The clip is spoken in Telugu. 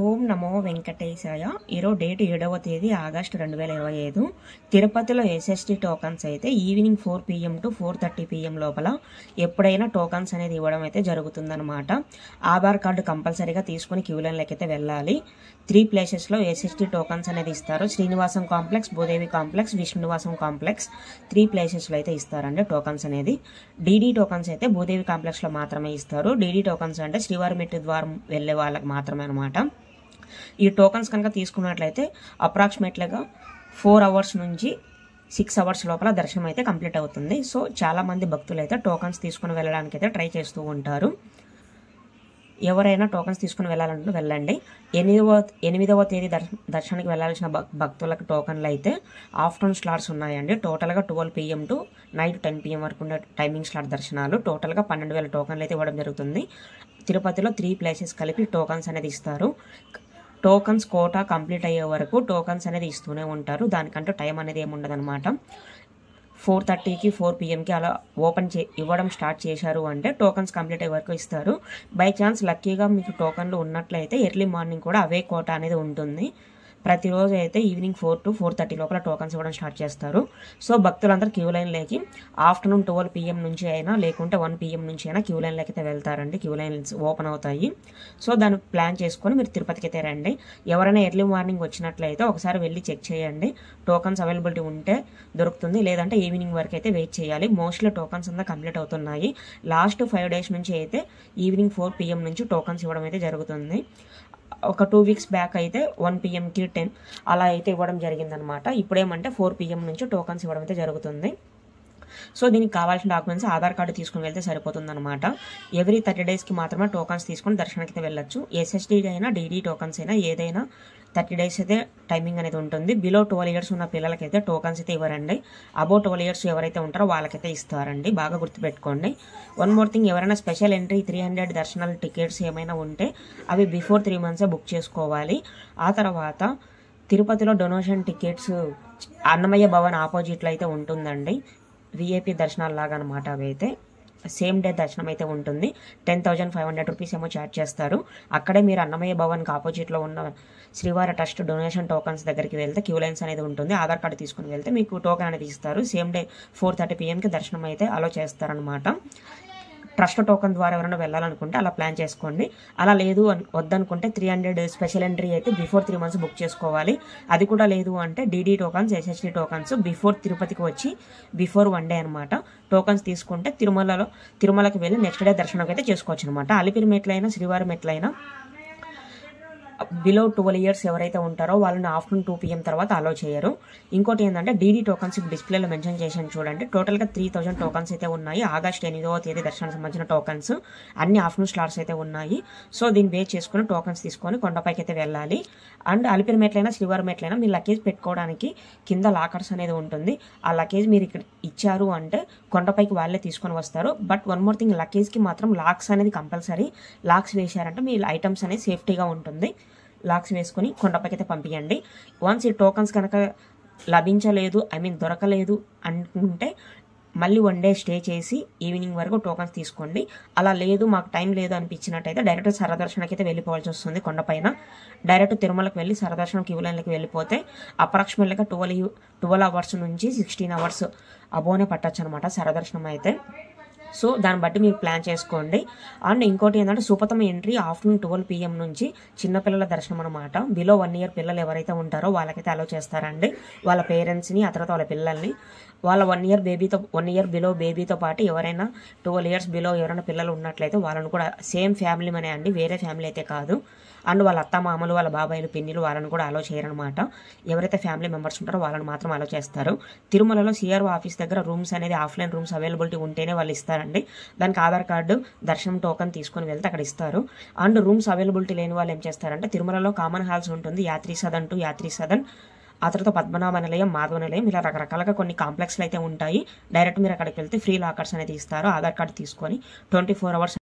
ఓం నమో వెంకటేశాయ. ఈరోజు డేట్ 7వ తేదీ ఆగస్టు 2025. తిరుపతిలో ఎస్ఎస్టీ టోకన్స్ అయితే ఈవినింగ్ 4 PM టు 4:30 PM లోపల ఎప్పుడైనా టోకన్స్ అనేది ఇవ్వడం అయితే జరుగుతుందన్నమాట. ఆధార్ కార్డు కంపల్సరీగా తీసుకుని క్యూ లైన్లోకి అయితే వెళ్ళాలి. 3 ప్లేసెస్లో ఎస్ఎస్టీ టోకన్స్ అనేది ఇస్తారు. Srinivasam complex, Bhudevi complex, Vishnunivasam complex 3 ప్లేసెస్లో అయితే ఇస్తారండి టోకన్స్ అనేది. డీడీ టోకన్స్ అయితే భూదేవి కాంప్లెక్స్లో మాత్రమే ఇస్తారు. డీడీ టోకన్స్ అంటే శ్రీవారి మెట్టు ద్వారం వెళ్ళే వాళ్ళకి మాత్రమే అనమాట. ఈ టోకన్స్ కనుక తీసుకున్నట్లయితే అప్రాక్సిమేట్లీగా 4 hours నుంచి 6 hours లోపల దర్శనం అయితే కంప్లీట్ అవుతుంది. సో చాలామంది భక్తులు అయితే టోకన్స్ తీసుకుని వెళ్ళడానికి అయితే ట్రై చేస్తూ ఉంటారు. ఎవరైనా టోకన్స్ తీసుకుని వెళ్ళాలంటే వెళ్ళండి. 8వ తేదీ దర్శనానికి వెళ్ళాల్సిన భక్తులకు టోకన్లు అయితే ఆఫ్టర్నూన్ స్లాట్స్ ఉన్నాయండి. టోటల్గా 12 PM టు నైట్ 10 PM వరకు ఉండే టైమింగ్ స్లాట్ దర్శనాలు. టోటల్గా 12,000 టోకన్లు అయితే ఇవ్వడం జరుగుతుంది. తిరుపతిలో 3 ప్లేసెస్ కలిపి టోకన్స్ అనేది ఇస్తారు. టోకన్స్ కోటా కంప్లీట్ అయ్యే వరకు టోకన్స్ అనేది ఇస్తూనే ఉంటారు. దానికంటూ టైం అనేది ఏమి ఉండదు అనమాట. 4:30కి 4 PMకి అలా ఇవ్వడం స్టార్ట్ చేశారు అంటే టోకన్స్ కంప్లీట్ అయ్యే వరకు ఇస్తారు. బై ఛాన్స్ లక్కీగా మీకు టోకన్లు ఉన్నట్లయితే ఎర్లీ మార్నింగ్ కూడా అవే కోటా అనేది ఉంటుంది. ప్రతిరోజు అయితే ఈవినింగ్ 4 to 4:30 లోపల టోకన్స్ ఇవ్వడం స్టార్ట్ చేస్తారు. సో భక్తులందరూ క్యూ లైన్లోకి ఆఫ్టర్నూన్ 12 PM నుంచి అయినా లేకుంటే 1 PM నుంచి అయినా క్యూ లైన్లోకి అయితే వెళ్తారండి. క్యూ లైన్స్ ఓపెన్ అవుతాయి. సో దాన్ని ప్లాన్ చేసుకొని మీరు తిరుపతికి అయితే రండి. ఎవరైనా ఎర్లీ మార్నింగ్ వచ్చినట్లయితే ఒకసారి వెళ్ళి చెక్ చేయండి. టోకన్స్ అవైలబిలిటీ ఉంటే దొరుకుతుంది, లేదంటే ఈవినింగ్ వరకు అయితే వెయిట్ చేయాలి. మోస్ట్లీ టోకన్స్ అంతా కంప్లీట్ అవుతున్నాయి. లాస్ట్ 5 days నుంచి అయితే ఈవినింగ్ 4 PM నుంచి టోకన్స్ ఇవ్వడం అయితే జరుగుతుంది. ఒక 2 weeks బ్యాక్ అయితే 1 PMకి 10 అలా అయితే ఇవ్వడం జరిగిందనమాట. ఇప్పుడేమంటే 4 PM నుంచి టోకన్స్ ఇవ్వడం అయితే జరుగుతుంది. సో దీనికి కావాల్సిన డాక్యుమెంట్స్ ఆధార్ కార్డు తీసుకుని వెళ్తే సరిపోతుందన్నమాట. ఎవ్రీ 30 daysకి మాత్రమే టోకన్స్ తీసుకుని దర్శనానికి అయితే వెళ్ళొచ్చు. ఎస్ఎస్టీ అయినా డీడీ టోకన్స్ అయినా ఏదైనా 30 days అయితే టైమింగ్ అనేది ఉంటుంది. బిలో 12 years ఉన్న పిల్లలకైతే టోకన్స్ అయితే ఇవ్వరండి. అబౌ 12 years ఎవరైతే ఉంటారో వాళ్ళకైతే ఇస్తారండి. బాగా గుర్తుపెట్టుకోండి. వన్ మోర్ థింగ్, ఎవరైనా స్పెషల్ ఎంట్రీ 300 దర్శనాల టికెట్స్ ఏమైనా ఉంటే అవి బిఫోర్ 3 months బుక్ చేసుకోవాలి. ఆ తర్వాత తిరుపతిలో డొనేషన్ టికెట్స్ అన్నమయ్య భవన్ ఆపోజిట్లో అయితే ఉంటుందండి. విఐపి దర్శనాలు లాగా అనమాట. అవి అయితే సేమ్ డే దర్శనం అయితే ఉంటుంది. 10,500 రూపీస్ ఏమో ఛార్జ్ చేస్తారు. అక్కడే మీరు అన్నమయ్య భవన్కి ఆపోజిట్లో ఉన్న శ్రీవారి ట్రస్ట్ డొనేషన్ టోకన్స్ దగ్గరికి వెళ్తే క్యూ లైన్స్ అనేది ఉంటుంది. ఆధార్ కార్డు తీసుకుని వెళ్తే మీకు టోకెన్ అనేది ఇస్తారు. సేమ్ డే 4:30 PMకి దర్శనం అయితే అలో చేస్తారనమాట. ట్రస్ట్ టోకెన్ ద్వారా ఎవరైనా వెళ్ళాలనుకుంటే అలా ప్లాన్ చేసుకోండి. అలా లేదు వద్దనుకుంటే 300 స్పెషల్ ఎంట్రీ అయితే బిఫోర్ 3 months బుక్ చేసుకోవాలి. అది కూడా లేదు అంటే DD tokens, SST tokens before తిరుపతికి వచ్చి బిఫోర్ 1 day అనమాట టోకన్స్ తీసుకుంటే తిరుమలకి వెళ్ళి నెక్స్ట్ డే దర్శనం అయితే చేసుకోవచ్చు అనమాట. అలిపిరి మెట్లైనా శ్రీవారి మెట్లైనా బిలో 12 years ఎవరైతే ఉంటారో వాళ్ళని ఆఫ్టర్నూన్ 2 PM తర్వాత అలో చేయరు. ఇంకోటి ఏంటంటే డీడీ టోకన్స్ డిస్ప్లేలో మెన్షన్ చేశాను చూడండి. టోటల్గా 3,000 టోకన్స్ అయితే ఉన్నాయి. ఆగస్టు 8వ తేదీ దర్శనానికి సంబంధించిన టోకన్స్ అన్ని ఆఫ్టర్నూన్ స్లాట్స్ అయితే ఉన్నాయి. సో దీన్ని బేస్ చేసుకుని టోకన్స్ తీసుకొని కొండపైకి అయితే వెళ్ళాలి. అండ్ అలిపిరి మెట్లైనా శ్రీవారి మెట్లైనా మీ లగేజ్ పెట్టుకోవడానికి కింద లాకర్స్ అనేది ఉంటుంది. ఆ లగేజ్ మీరు ఇక్కడ ఇచ్చారు అంటే కొండపైకి వాళ్ళే తీసుకొని వస్తారు. బట్ వన్ మోర్ థింగ్, లగేజ్కి మాత్రం లాక్స్ అనేది కంపల్సరీ. లాక్స్ వేశారంటే మీ ఐటమ్స్ అనేది సేఫ్టీగా ఉంటుంది. లాక్స్ వేసుకొని కొండపైకి అయితే పంపించండి. వన్స్ ఈ టోకన్స్ కనుక లభించలేదు, దొరకలేదు అనుకుంటే మళ్ళీ 1 day స్టే చేసి ఈవినింగ్ వరకు టోకన్స్ తీసుకోండి. అలా లేదు మాకు టైం లేదు అనిపించినట్టయితే డైరెక్ట్ సరదర్శనకి అయితే వెళ్ళిపోవాల్సి వస్తుంది. కొండపైన డైరెక్ట్ తిరుమలకి వెళ్ళి సరదర్శనం క్యూ లైన్లోకి వెళ్ళిపోతే అప్రాక్సిమేట్గా 12 hours నుంచి 16 hours అబోనే పట్టచ్చు అనమాట సరదర్శనం అయితే. సో దాన్ని బట్టి మీరు ప్లాన్ చేసుకోండి. అండ్ ఇంకోటి ఏంటంటే సుపథం ఎంట్రీ ఆఫ్టర్నూన్ 12 PM నుంచి చిన్నపిల్లల దర్శనం అనమాట. బిలో 1 year పిల్లలు ఎవరైతే ఉంటారో వాళ్ళకైతే అలో చేస్తారండి. వాళ్ళ పేరెంట్స్ని, ఆ తర్వాత వాళ్ళ పిల్లల్ని. వాళ్ళ 1 year బిలో బేబీతో పాటు ఎవరైనా 12 years బిలో ఎవరైనా పిల్లలు ఉన్నట్లయితే వాళ్ళని కూడా సేమ్ ఫ్యామిలీ మనే అండి, వేరే ఫ్యామిలీ అయితే కాదు. అండ్ వాళ్ళ అత్త మామలు, వాళ్ళ బాబాయిలు, పిన్నిలు వాళ్ళని కూడా అలో చేయరనమాట. ఎవరైతే ఫ్యామిలీ మెంబర్స్ ఉంటారో వాళ్ళని మాత్రం అలో చేస్తారు. తిరుమలలో CRO ఆఫీస్ దగ్గర రూమ్స్ అనేది ఆఫ్లైన్ రూమ్స్ అవైలబిలిటీ ఉంటేనే వాళ్ళు ఇస్తారండి. దానికి ఆధార్ కార్డు, దర్శనం టోకన్ తీసుకొని వెళ్తే అక్కడ ఇస్తారు. అండ్ రూమ్స్ అవైలబిలిటీ లేని వాళ్ళు ఏం చేస్తారంటే తిరుమలలో కామన్ హాల్స్ ఉంటుంది, యాత్రి సదన్ టు యాత్రి సదన్, ఆ తర్వాత పద్మనాభ నిలయం, మాధవ నిలయం, ఇలా రకరకాలుగా కొన్ని కాంప్లెక్స్లు అయితే ఉంటాయి. డైరెక్ట్ మీరు అక్కడికి వెళ్తే ఫ్రీ లాకర్స్ అనేది ఇస్తారు. ఆధార్ కార్డు తీసుకొని 24 hours